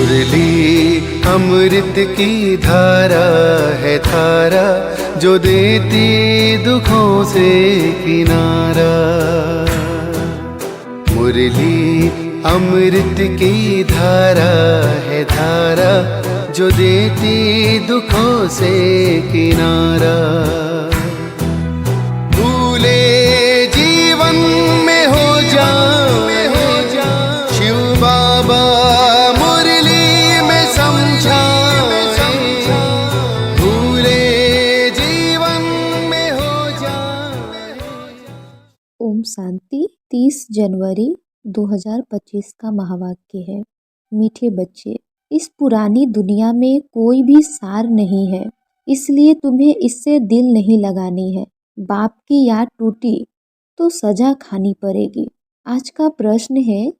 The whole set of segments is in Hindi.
मुरली अमृत की धारा है धारा, जो देती दुखों से किनारा। मुरली अमृत की धारा है धारा, जो देती दुखों से किनारा। भूले जीवन में हो जाए शिव बाबा मुरली में समझाए, भूले जीवन में हो जाए। ओम शांति। 30 जनवरी 2025 का महावाक्य है, मीठे बच्चे, इस पुरानी दुनिया में कोई भी सार नहीं है, इसलिए तुम्हें इससे दिल नहीं लगानी है। बाप की याद टूटी तो सजा खानी पड़ेगी। आज का प्रश्न है,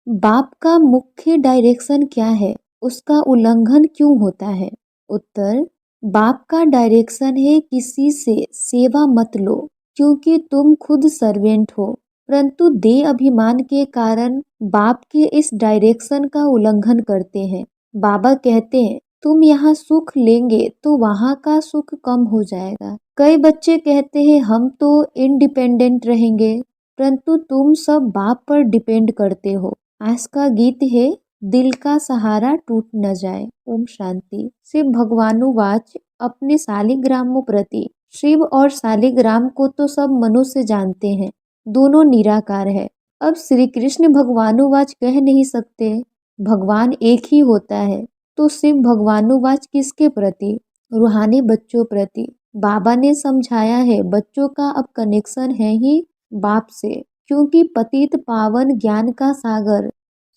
बाप का मुख्य डायरेक्शन क्या है, उसका उल्लंघन क्यों होता है? उत्तर, बाप का डायरेक्शन है किसी से सेवा मत लो, क्योंकि तुम खुद सर्वेंट हो, परंतु देह अभिमान के कारण बाप के इस डायरेक्शन का उल्लंघन करते हैं। बाबा कहते हैं, तुम यहाँ सुख लेंगे तो वहाँ का सुख कम हो जाएगा। कई बच्चे कहते हैं, हम तो इंडिपेंडेंट रहेंगे, परंतु तुम सब बाप पर डिपेंड करते हो। आज का गीत है, दिल का सहारा टूट न जाए। ओम शांति। शिव भगवानुवाच अपने शालिग्रामों प्रति। शिव और शालिग्राम को तो सब मनुष्य जानते हैं, दोनों निराकार है। अब श्री कृष्ण भगवानुवाच कह नहीं सकते, भगवान एक ही होता है, तो शिव भगवानुवाच किसके प्रति? रूहानी बच्चों प्रति। बाबा ने समझाया है, बच्चों का अब कनेक्शन है ही बाप से, क्योंकि पतित पावन ज्ञान का सागर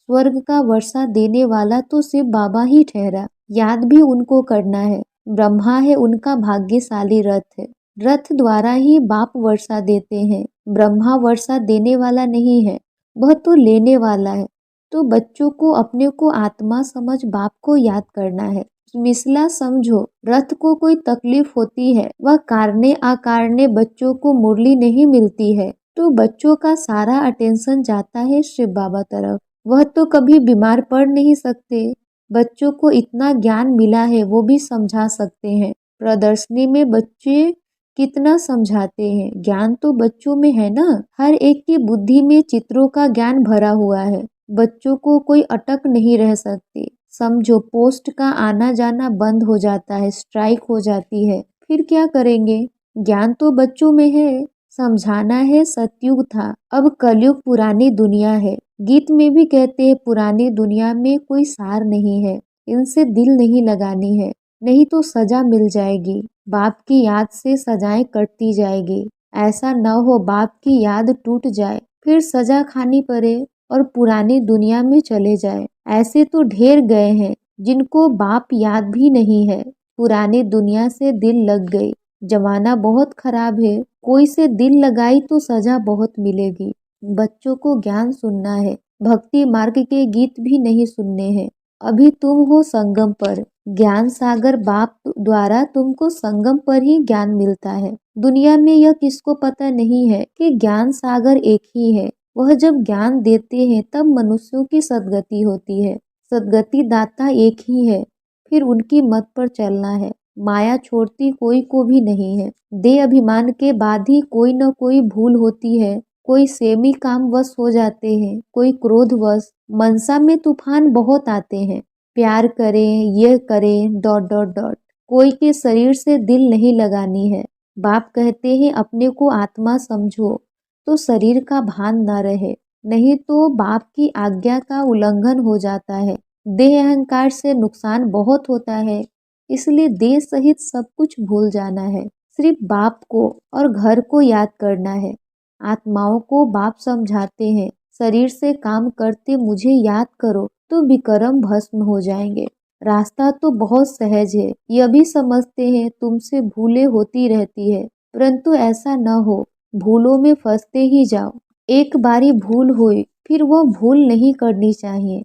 स्वर्ग का वर्षा देने वाला तो शिव बाबा ही ठहरा। याद भी उनको करना है। ब्रह्मा है उनका भाग्यशाली रथ है, रथ द्वारा ही बाप वर्षा देते हैं। ब्रह्मा वर्षा देने वाला नहीं है, वह तो लेने वाला है। तो बच्चों को अपने को आत्मा समझ बाप को याद करना है। मिसला समझो, रथ को कोई तकलीफ होती है, वह कारणे अकारणे बच्चों को मुरली नहीं मिलती है, तो बच्चों का सारा अटेंशन जाता है शिव बाबा तरफ। वह तो कभी बीमार पड़ नहीं सकते। बच्चों को इतना ज्ञान मिला है, वो भी समझा सकते हैं। प्रदर्शनी में बच्चे कितना समझाते हैं, ज्ञान तो बच्चों में है ना। हर एक की बुद्धि में चित्रों का ज्ञान भरा हुआ है, बच्चों को कोई अटक नहीं रह सकती। समझो, पोस्ट का आना जाना बंद हो जाता है, स्ट्राइक हो जाती है, फिर क्या करेंगे? ज्ञान तो बच्चों में है। समझाना है, सतयुग था, अब कलयुग पुरानी दुनिया है। गीत में भी कहते हैं, पुरानी दुनिया में कोई सार नहीं है, इनसे दिल नहीं लगानी है, नहीं तो सजा मिल जाएगी। बाप की याद से सजाएं कटती जाएगी। ऐसा न हो बाप की याद टूट जाए, फिर सजा खानी पड़े और पुरानी दुनिया में चले जाए। ऐसे तो ढेर गए हैं जिनको बाप याद भी नहीं है, पुरानी दुनिया से दिल लग गई। जमाना बहुत खराब है, कोई से दिल लगाई तो सजा बहुत मिलेगी। बच्चों को ज्ञान सुनना है, भक्ति मार्ग के गीत भी नहीं सुनने हैं। अभी तुम हो संगम पर, ज्ञान सागर बाप द्वारा तुमको संगम पर ही ज्ञान मिलता है। दुनिया में यह किसको पता नहीं है कि ज्ञान सागर एक ही है। वह जब ज्ञान देते हैं तब मनुष्यों की सद्गति होती है। सद्गति दाता एक ही है, फिर उनकी मत पर चलना है। माया छोड़ती कोई को भी नहीं है। देह अभिमान के बाद ही कोई न कोई भूल होती है। कोई सेमी काम वश हो जाते हैं, कोई क्रोध वश। मनसा में तूफान बहुत आते हैं, प्यार करें, ये करें, डॉट डॉट डॉट। कोई के शरीर से दिल नहीं लगानी है। बाप कहते हैं, अपने को आत्मा समझो तो शरीर का भान न रहे, नहीं तो बाप की आज्ञा का उल्लंघन हो जाता है। देह अहंकार से नुकसान बहुत होता है, इसलिए देह सहित सब कुछ भूल जाना है। सिर्फ बाप को और घर को याद करना है। आत्माओं को बाप समझाते हैं, शरीर से काम करते मुझे याद करो तो विक्रम भस्म हो जाएंगे। रास्ता तो बहुत सहज है, यह भी समझते हैं तुमसे भूलें होती रहती है, परंतु ऐसा न हो, भूलों में फंसते ही जाओ। एक बारी भूल हुई, फिर वह भूल नहीं करनी चाहिए।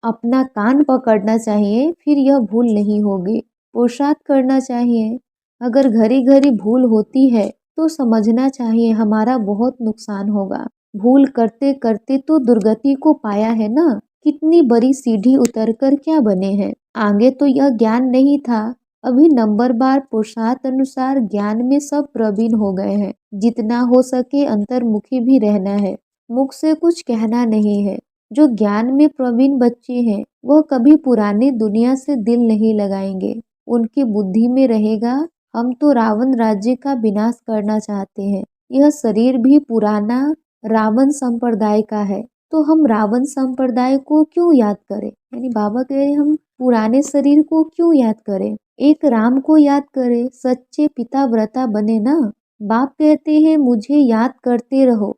अपना कान पकड़ना चाहिए, फिर यह भूल नहीं होगी। पुरुषार्थ करना चाहिए। अगर घड़ी घड़ी भूल होती है तो समझना चाहिए हमारा बहुत नुकसान होगा। भूल करते करते तो दुर्गति को पाया है ना। कितनी बड़ी सीढ़ी उतरकर क्या बने हैं। आगे तो यह ज्ञान नहीं था, अभी नंबर बार पुरुषार्थ अनुसार ज्ञान में सब प्रवीण हो गए हैं। जितना हो सके अंतर्मुखी भी रहना है, मुख से कुछ कहना नहीं है। जो ज्ञान में प्रवीण बच्चे हैं वह कभी पुरानी दुनिया से दिल नहीं लगाएंगे। उनकी बुद्धि में रहेगा, हम तो रावण राज्य का विनाश करना चाहते हैं। यह शरीर भी पुराना रावण संप्रदाय का है, तो हम रावण संप्रदाय को क्यों याद करें। यानी बाबा कह रहे हम पुराने शरीर को क्यों याद करें, एक राम को याद करें, सच्चे पिता व्रता बने ना। बाप कहते हैं मुझे याद करते रहो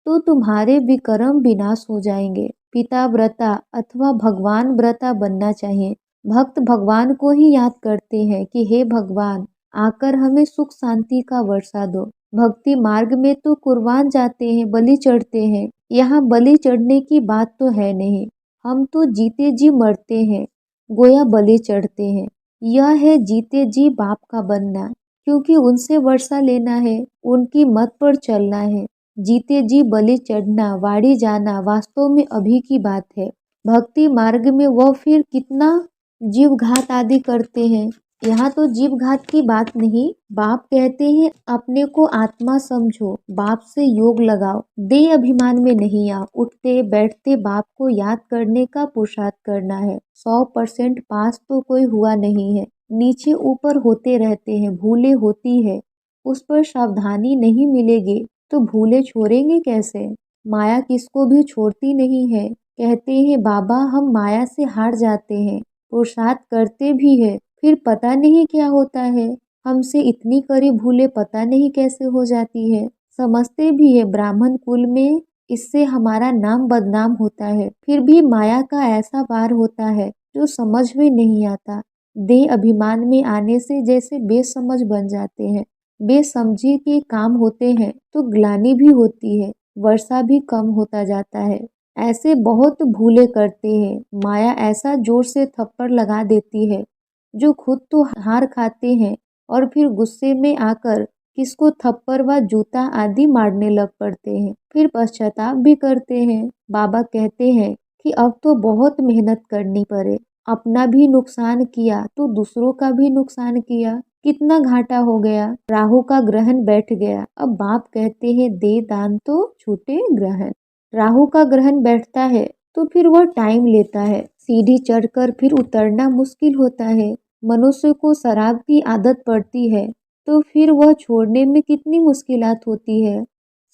तो तुम्हारे विक्रम विनाश हो जाएंगे। पिता व्रता अथवा भगवान व्रता बनना चाहिए। भक्त भगवान को ही याद करते हैं कि हे भगवान, आकर हमें सुख शांति का वर्षा दो। भक्ति मार्ग में तो कुर्बान जाते हैं, बलि चढ़ते हैं। यहाँ बलि चढ़ने की बात तो है नहीं, हम तो जीते जी मरते हैं, गोया बलि चढ़ते हैं। यह है जीते जी बाप का बनना, क्योंकि उनसे वर्षा लेना है, उनकी मत पर चलना है। जीते जी बलि चढ़ना, वाड़ी जाना वास्तव में अभी की बात है। भक्ति मार्ग में वह फिर कितना जीव घात आदि करते हैं। यहाँ तो जीव घात की बात नहीं, बाप कहते हैं अपने को आत्मा समझो, बाप से योग लगाओ, देह अभिमान में नहीं आओ। उठते बैठते बाप को याद करने का पुरुषार्थ करना है। 100% पास तो कोई हुआ नहीं है, नीचे ऊपर होते रहते हैं, भूले होती है, उस पर सावधानी नहीं मिलेगी तो भूले छोड़ेंगे कैसे। माया किसको भी छोड़ती नहीं है। कहते हैं बाबा हम माया से हार जाते हैं, पुरुषार्थ करते भी है, फिर पता नहीं क्या होता है। हमसे इतनी करी भूले पता नहीं कैसे हो जाती है। समझते भी है ब्राह्मण कुल में इससे हमारा नाम बदनाम होता है, फिर भी माया का ऐसा वार होता है जो समझ में नहीं आता। देह अभिमान में आने से जैसे बेसमझ बन जाते हैं, बेसमझी के काम होते हैं तो ग्लानि भी होती है, वर्षा भी कम होता जाता है। ऐसे बहुत भूले करते हैं। माया ऐसा जोर से थप्पड़ लगा देती है जो खुद तो हार खाते हैं और फिर गुस्से में आकर किसको थप्पड़ व जूता आदि मारने लग पड़ते हैं, फिर पश्चाताप भी करते हैं। बाबा कहते हैं कि अब तो बहुत मेहनत करनी पड़े, अपना भी नुकसान किया तो दूसरों का भी नुकसान किया, कितना घाटा हो गया। राहु का ग्रहण बैठ गया, अब बाप कहते हैं दे दान तो छूटे ग्रहण। राहु का ग्रहण बैठता है तो फिर वह टाइम लेता है, सीढ़ी चढ़कर फिर उतरना मुश्किल होता है। मनुष्य को शराब की आदत पड़ती है तो फिर वह छोड़ने में कितनी मुश्किलात होती है।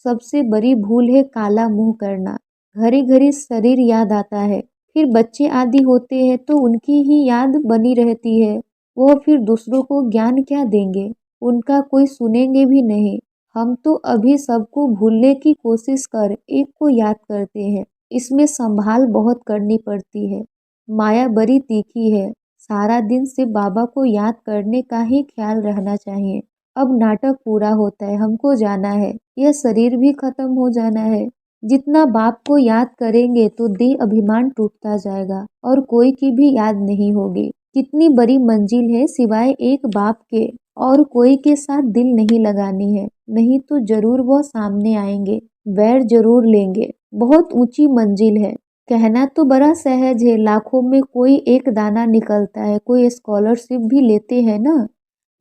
सबसे बड़ी भूल है काला मुंह करना, घड़ी घड़ी शरीर याद आता है। फिर बच्चे आदि होते हैं तो उनकी ही याद बनी रहती है, वो फिर दूसरों को ज्ञान क्या देंगे, उनका कोई सुनेंगे भी नहीं। हम तो अभी सबको भूलने की कोशिश कर एक को याद करते हैं, इसमें संभाल बहुत करनी पड़ती है। माया बड़ी तीखी है, सारा दिन सिर्फ बाबा को याद करने का ही ख्याल रहना चाहिए। अब नाटक पूरा होता है, हमको जाना है, यह शरीर भी खत्म हो जाना है। जितना बाप को याद करेंगे तो देह अभिमान टूटता जाएगा और कोई की भी याद नहीं होगी। कितनी बड़ी मंजिल है, सिवाय एक बाप के और कोई के साथ दिल नहीं लगानी है, नहीं तो जरूर वह सामने आएंगे, बैर जरूर लेंगे। बहुत ऊंची मंजिल है, कहना तो बड़ा सहज है, लाखों में कोई एक दाना निकलता है। कोई स्कॉलरशिप भी लेते हैं ना,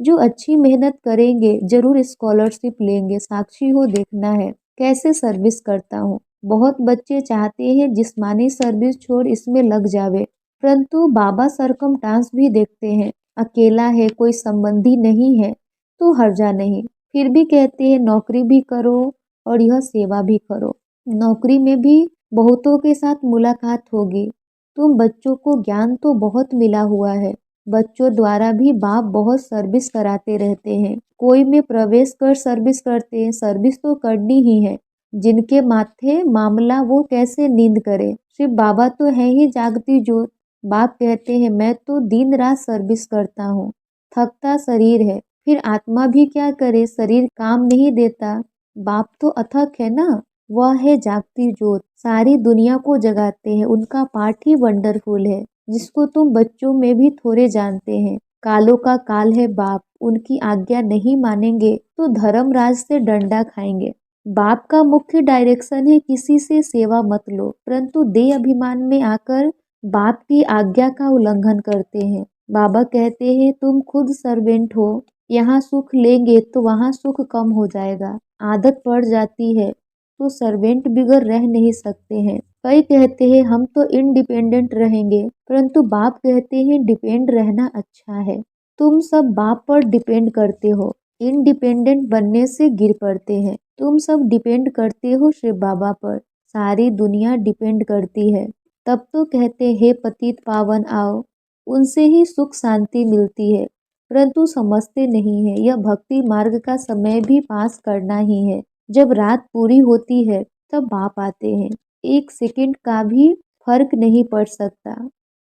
जो अच्छी मेहनत करेंगे जरूर स्कॉलरशिप लेंगे। साक्षी हो, देखना है कैसे सर्विस करता हूँ। बहुत बच्चे चाहते हैं जिस्मानी सर्विस छोड़ इसमें लग जावे, परंतु बाबा सरकमस्टांस भी देखते हैं। अकेला है, कोई संबंधी नहीं है तो हर्जा नहीं, फिर भी कहते हैं नौकरी भी करो और यह सेवा भी करो। नौकरी में भी बहुतों के साथ मुलाकात होगी। तुम बच्चों को ज्ञान तो बहुत मिला हुआ है, बच्चों द्वारा भी बाप बहुत सर्विस कराते रहते हैं। कोई में प्रवेश कर सर्विस करते हैं, सर्विस तो करनी ही है। जिनके माथे मामला वो कैसे नींद करे, सिर्फ बाबा तो है ही जागती ज्योत। बाप कहते हैं मैं तो दिन रात सर्विस करता हूँ, थकता शरीर है, फिर आत्मा भी क्या करे, शरीर काम नहीं देता। बाप तो अथक है ना, वह है जागती ज्योत, सारी दुनिया को जगाते हैं। उनका पाठ ही वंडरफुल है, जिसको तुम बच्चों में भी थोड़े जानते हैं। कालों का काल है बाप, उनकी आज्ञा नहीं मानेंगे तो धर्मराज से डंडा खाएंगे। बाप का मुख्य डायरेक्शन है किसी से सेवा मत लो, परंतु देह अभिमान में आकर बाप की आज्ञा का उल्लंघन करते हैं। बाबा कहते हैं तुम खुद सर्वेंट हो, यहाँ सुख लेंगे तो वहाँ सुख कम हो जाएगा। आदत पड़ जाती है तो सर्वेंट बिगर रह नहीं सकते हैं। कई कहते हैं हम तो इंडिपेंडेंट रहेंगे, परंतु बाप कहते हैं डिपेंड रहना अच्छा है। तुम सब बाप पर डिपेंड करते हो, इंडिपेंडेंट बनने से गिर पड़ते हैं। तुम सब डिपेंड करते हो शिव बाबा पर, सारी दुनिया डिपेंड करती है। तब तो कहते हे पतित पावन आओ, उनसे ही सुख शांति मिलती है, परंतु समझते नहीं है यह भक्ति मार्ग का समय भी पास करना ही है। जब रात पूरी होती है तब बाप आते हैं, एक सेकंड का भी फर्क नहीं पड़ सकता।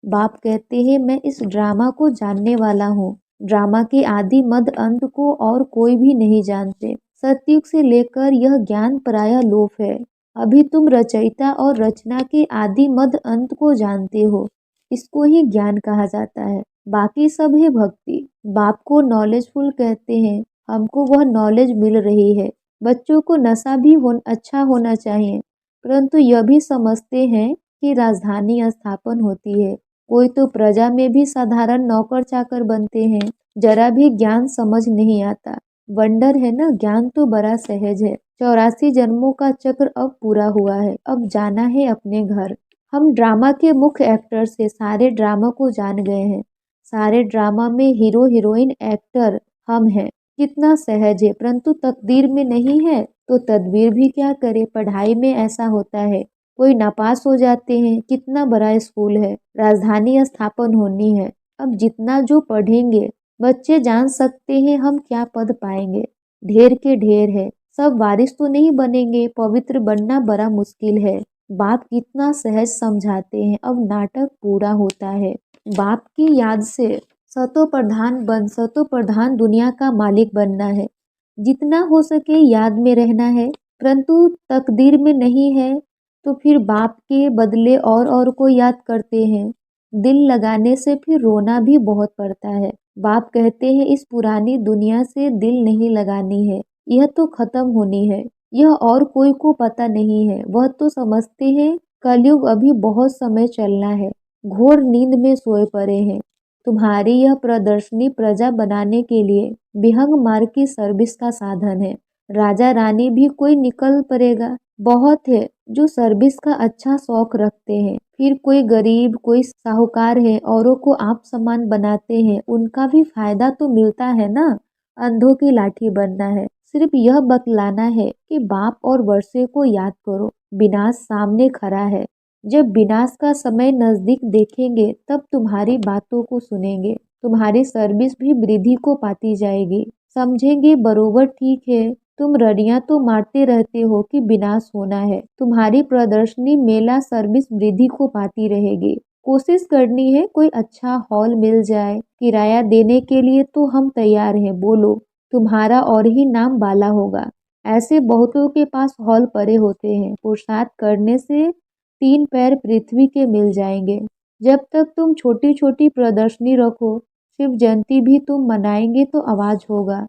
बाप कहते हैं मैं इस ड्रामा को जानने वाला हूँ, ड्रामा के आदि मध्य अंत को और कोई भी नहीं जानते। सतयुग से लेकर यह ज्ञान प्रायः लोप है। अभी तुम रचयिता और रचना के आदि मध्य अंत को जानते हो, इसको ही ज्ञान कहा जाता है। बाकी सब है भक्ति। बाप को नॉलेजफुल कहते हैं, हमको वह नॉलेज मिल रही है। बच्चों को नशा भी अच्छा होना चाहिए, परंतु यह भी समझते हैं कि राजधानी स्थापन होती है। कोई तो प्रजा में भी साधारण नौकर चाकर बनते हैं। जरा भी ज्ञान समझ नहीं आता। वंडर है ना, ज्ञान तो बड़ा सहज है। 84 जन्मों का चक्र अब पूरा हुआ है, अब जाना है अपने घर। हम ड्रामा के मुख्य एक्टर से सारे ड्रामा को जान गए हैं। सारे ड्रामा में हीरो हीरोइन एक्टर हम हैं। कितना सहज है, परंतु तकदीर में नहीं है तो तदबीर भी क्या करे। पढ़ाई में ऐसा होता है, कोई नापास हो जाते हैं। कितना बड़ा स्कूल है, राजधानी स्थापन होनी है। अब जितना जो पढ़ेंगे बच्चे जान सकते हैं हम क्या पद पाएंगे। ढेर के ढेर है, सब वारिस तो नहीं बनेंगे, पवित्र बनना बड़ा मुश्किल है। बाप कितना सहज समझाते हैं। अब नाटक पूरा होता है। बाप की याद से सतो प्रधान बन, सतो प्रधान दुनिया का मालिक बनना है। जितना हो सके याद में रहना है, परंतु तकदीर में नहीं है तो फिर बाप के बदले और को याद करते हैं। दिल लगाने से फिर रोना भी बहुत पड़ता है। बाप कहते हैं इस पुरानी दुनिया से दिल नहीं लगानी है, यह तो खत्म होनी है। यह और कोई को पता नहीं है, वह तो समझते हैं कलयुग अभी बहुत समय चलना है। घोर नींद में सोए पड़े हैं। तुम्हारी यह प्रदर्शनी प्रजा बनाने के लिए विहंग मार्ग की सर्विस का साधन है। राजा रानी भी कोई निकल पड़ेगा, बहुत है जो सर्विस का अच्छा शौक रखते हैं। फिर कोई गरीब, कोई साहूकार है, औरों को आप समान बनाते हैं, उनका भी फायदा तो मिलता है ना। अंधों की लाठी बनना है, सिर्फ यह बतलाना है कि बाप और वर्षे को याद करो, विनाश सामने खड़ा है। जब विनाश का समय नजदीक देखेंगे तब तुम्हारी बातों को सुनेंगे, तुम्हारी सर्विस भी वृद्धि को पाती जाएगी। समझेंगे बरोबर ठीक है, तुम रड़ियां तो मारते रहते हो कि विनाश होना है। तुम्हारी प्रदर्शनी मेला सर्विस वृद्धि को पाती रहेगी। कोशिश करनी है कोई अच्छा हॉल मिल जाए, किराया देने के लिए तो हम तैयार हैं, बोलो, तुम्हारा और ही नाम बाला होगा। ऐसे बहुतों के पास हॉल पड़े होते हैं, पुरुषार्थ करने से 3 पैर पृथ्वी के मिल जाएंगे। जब तक तुम छोटी छोटी प्रदर्शनी रखो, शिव जयंती भी तुम मनाएंगे तो आवाज होगा।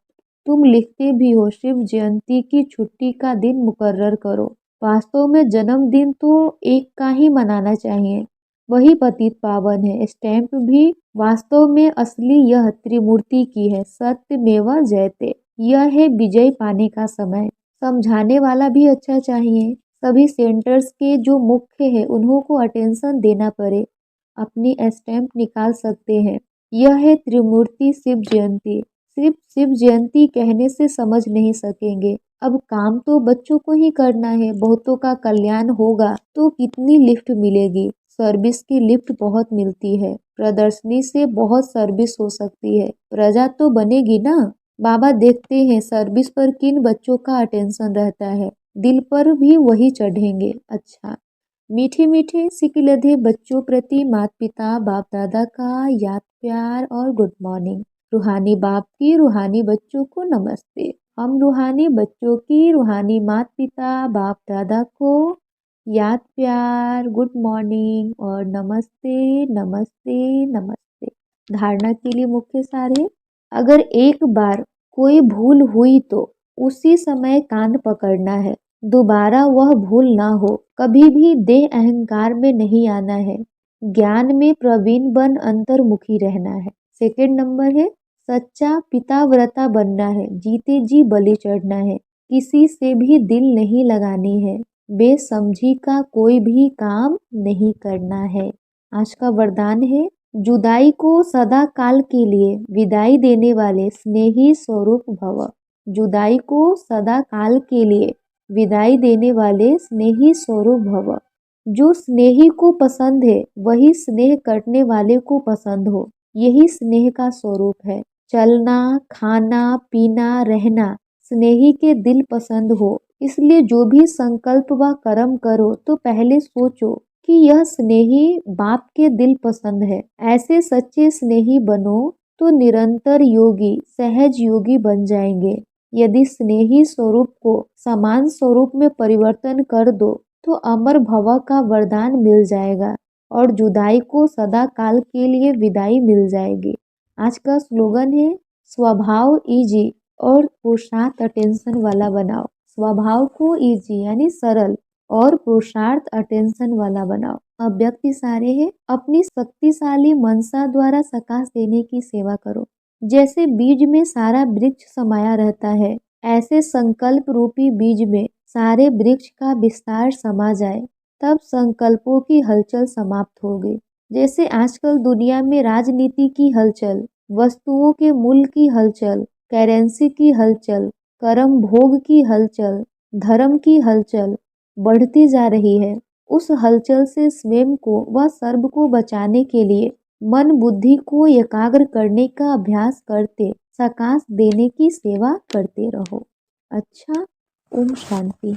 तुम लिखते भी हो शिव जयंती की छुट्टी का दिन मुकर्रर करो। वास्तव में जन्मदिन तो एक का ही मनाना चाहिए, वही पतित पावन है। स्टैंप भी वास्तव में असली यह त्रिमूर्ति की है। सत्यमेव जयते, यह है विजय पाने का समय। समझाने वाला भी अच्छा चाहिए। सभी सेंटर्स के जो मुख्य है उन्हों को अटेंशन देना पड़े, अपनी स्टैंप निकाल सकते हैं। यह है त्रिमूर्ति शिव जयंती। सिर्फ शिव जयंती कहने से समझ नहीं सकेंगे। अब काम तो बच्चों को ही करना है। बहुतों का कल्याण होगा तो कितनी लिफ्ट मिलेगी। सर्विस की लिफ्ट बहुत मिलती है। प्रदर्शनी से बहुत सर्विस हो सकती है। प्रजा तो बनेगी ना। बाबा देखते हैं सर्विस पर किन बच्चों का अटेंशन रहता है, दिल पर भी वही चढ़ेंगे। अच्छा, मीठे मीठे सिकिलधे बच्चों प्रति माता पिता बाप दादा का याद प्यार और गुड मॉर्निंग। रूहानी बाप की रूहानी बच्चों को नमस्ते। हम रूहानी बच्चों की रूहानी माता पिता बाप दादा को याद प्यार, गुड मॉर्निंग और नमस्ते नमस्ते नमस्ते। धारणा के लिए मुख्य सार है, अगर एक बार कोई भूल हुई तो उसी समय कान पकड़ना है। दोबारा वह भूल ना हो। कभी भी देह अहंकार में नहीं आना है। ज्ञान में प्रवीण बन अंतर्मुखी रहना है। सेकंड नंबर है सच्चा पिताव्रता बनना है। जीते जी बलि चढ़ना है। किसी से भी दिल नहीं लगानी है। बेसमझी का कोई भी काम नहीं करना है। आज का वरदान है जुदाई को सदा काल के लिए विदाई देने वाले स्नेही स्वरूप भव। जुदाई को सदा काल के लिए विदाई देने वाले स्नेही स्वरूप भव। जो स्नेही को पसंद है वही स्नेह करने वाले को पसंद हो। यही स्नेह का स्वरूप है। चलना, खाना, पीना, रहना स्नेही के दिल पसंद हो। इसलिए जो भी संकल्प व कर्म करो तो पहले सोचो कि यह स्नेही बाप के दिल पसंद है। ऐसे सच्चे स्नेही बनो तो निरंतर योगी, सहज योगी बन जाएंगे। यदि स्नेही स्वरूप को समान स्वरूप में परिवर्तन कर दो तो अमर भव का वरदान मिल जाएगा और जुदाई को सदा काल के लिए विदाई मिल जाएगी। आज का स्लोगन है स्वभाव इजी और पुरुषार्थ अटेंशन वाला बनाओ। स्वभाव को इजी यानी सरल और पुरुषार्थ अटेंशन वाला बनाओ। अब व्यक्ति सारे हैं अपनी शक्तिशाली मनसा द्वारा सकाश देने की सेवा करो। जैसे बीज में सारा वृक्ष समाया रहता है, ऐसे संकल्प रूपी बीज में सारे वृक्ष का विस्तार समा जाए, तब संकल्पों की हलचल समाप्त होगी। जैसे आजकल दुनिया में राजनीति की हलचल, वस्तुओं के मूल्य की हलचल, करेंसी की हलचल, कर्म भोग की हलचल, धर्म की हलचल बढ़ती जा रही है। उस हलचल से स्वयं को व सर्व को बचाने के लिए मन बुद्धि को एकाग्र करने का अभ्यास करते सकाश देने की सेवा करते रहो। अच्छा, ओम शांति।